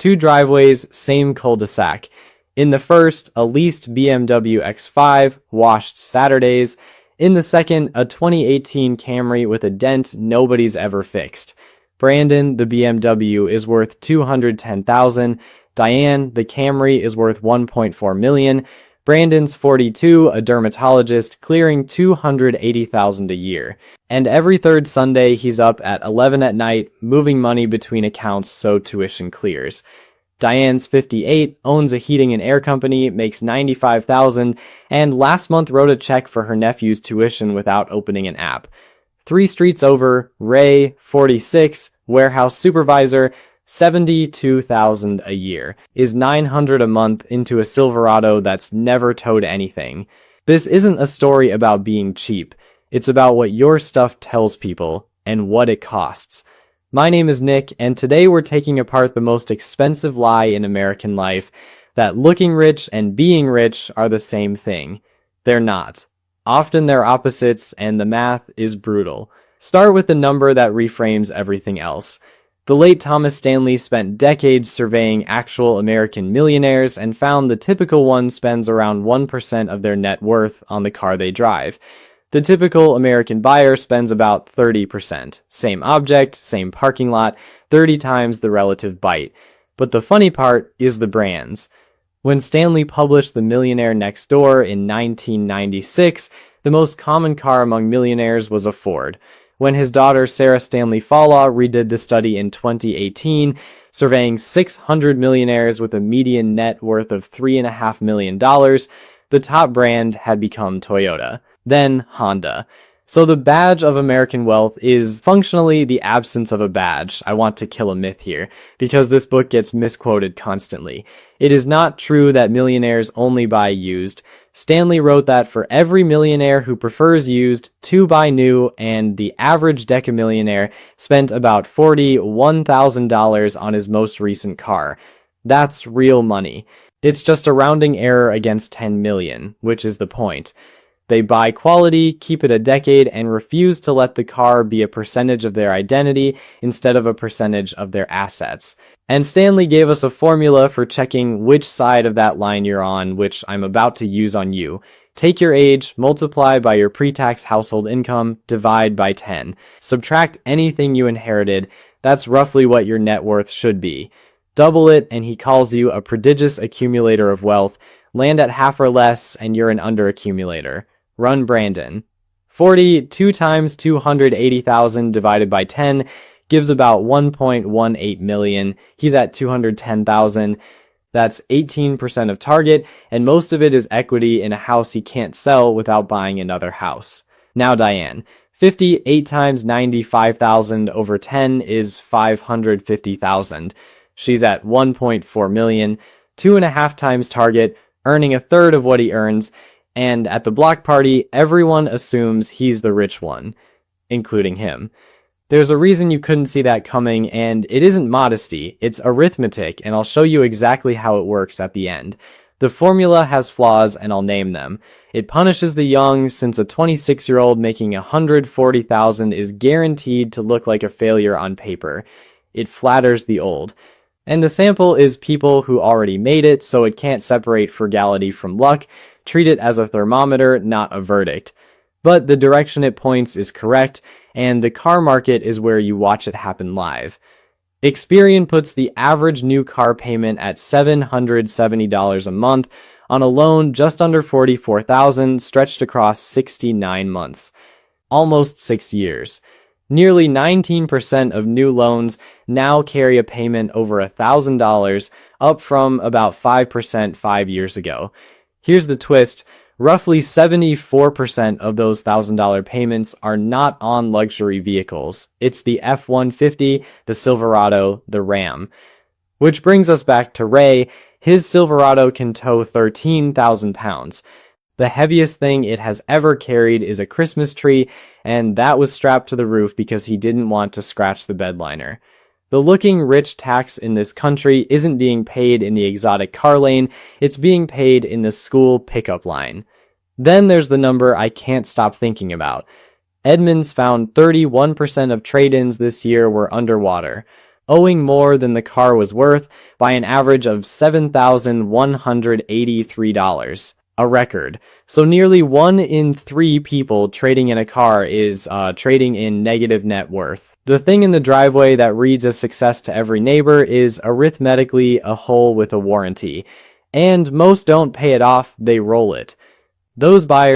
2 driveways, same cul-de-sac. In the first, a leased BMW X5, washed Saturdays. In the second, a 2018 Camry with a dent nobody's ever fixed. Brandon, the BMW, is worth $210,000. Diane, the Camry, is worth $1.4 million. Brandon's 42, a dermatologist, clearing $280,000 a year. And every third Sunday, he's up at 11 at night, moving money between accounts so tuition clears. Diane's 58, owns a heating and air company, makes $95,000, and last month wrote a check for her nephew's tuition without opening an app. 3 streets over, Ray, 46, warehouse supervisor, $72,000 a year, is $900 a month into a Silverado that's never towed anything. This isn't a story about being cheap. It's about what your stuff tells people and what it costs. My name is Nick, and today we're taking apart the most expensive lie in American life, that looking rich and being rich are the same thing. They're not. Often they're opposites, and the math is brutal. Start with the number that reframes everything else. The late Thomas Stanley spent decades surveying actual American millionaires and found the typical one spends around 1% of their net worth on the car they drive. The typical American buyer spends about 30%. Same object, same parking lot, 30 times the relative bite. But the funny part is the brands. When Stanley published The Millionaire Next Door in 1996, the most common car among millionaires was a Ford. When his daughter Sarah Stanley Fallaw redid the study in 2018, surveying 600 millionaires with a median net worth of $3.5 million, the top brand had become Toyota, then Honda. So the badge of American wealth is functionally the absence of a badge. I want to kill a myth here, because this book gets misquoted constantly. It is not true that millionaires only buy used. Stanley wrote that for every millionaire who prefers used, 2 buy new, and the average decamillionaire spent about $41,000 on his most recent car. That's real money. It's just a rounding error against 10 million, which is the point. They buy quality, keep it a decade, and refuse to let the car be a percentage of their identity instead of a percentage of their assets. And Stanley gave us a formula for checking which side of that line you're on, which I'm about to use on you. Take your age, multiply by your pre-tax household income, divide by 10. Subtract anything you inherited. That's roughly what your net worth should be. Double it, and he calls you a prodigious accumulator of wealth. Land at half or less, and you're an underaccumulator. Run Brandon. 42 times 280,000 divided by 10 gives about 1.18 million. He's at 210,000. That's 18% of target, and most of it is equity in a house he can't sell without buying another house. Now Diane. 58 times 95,000 over 10 is 550,000. She's at 1.4 million, 2.5 times target, earning a third of what he earns. And at the block party, everyone assumes he's the rich one, including him. There's a reason you couldn't see that coming, and it isn't modesty, it's arithmetic, and I'll show you exactly how it works at the end. The formula has flaws, and I'll name them. It punishes the young, since a 26-year-old making $140,000 is guaranteed to look like a failure on paper. It flatters the old. And the sample is people who already made it, so it can't separate frugality from luck. Treat it as a thermometer, not a verdict. But the direction it points is correct, and the car market is where you watch it happen live. Experian puts the average new car payment at $770 a month on a loan just under $44,000 stretched across 69 months. Almost 6 years. Nearly 19% of new loans now carry a payment over $1,000, up from about 5% 5 years ago. Here's the twist. Roughly 74% of those $1,000 payments are not on luxury vehicles. It's the F-150, the Silverado, the Ram. Which brings us back to Ray. His Silverado can tow 13,000 pounds. The heaviest thing it has ever carried is a Christmas tree, and that was strapped to the roof because he didn't want to scratch the bed liner. The looking rich tax in this country isn't being paid in the exotic car lane, it's being paid in the school pickup line. Then there's the number I can't stop thinking about. Edmunds found 31% of trade-ins this year were underwater. owing more than the car was worth by an average of $7,183. A record. So nearly 1 in 3 people trading in a car is trading in negative net worth. The thing in the driveway that reads a success to every neighbor is arithmetically a hole with a warranty. And most don't pay it off, they roll it. Those buyers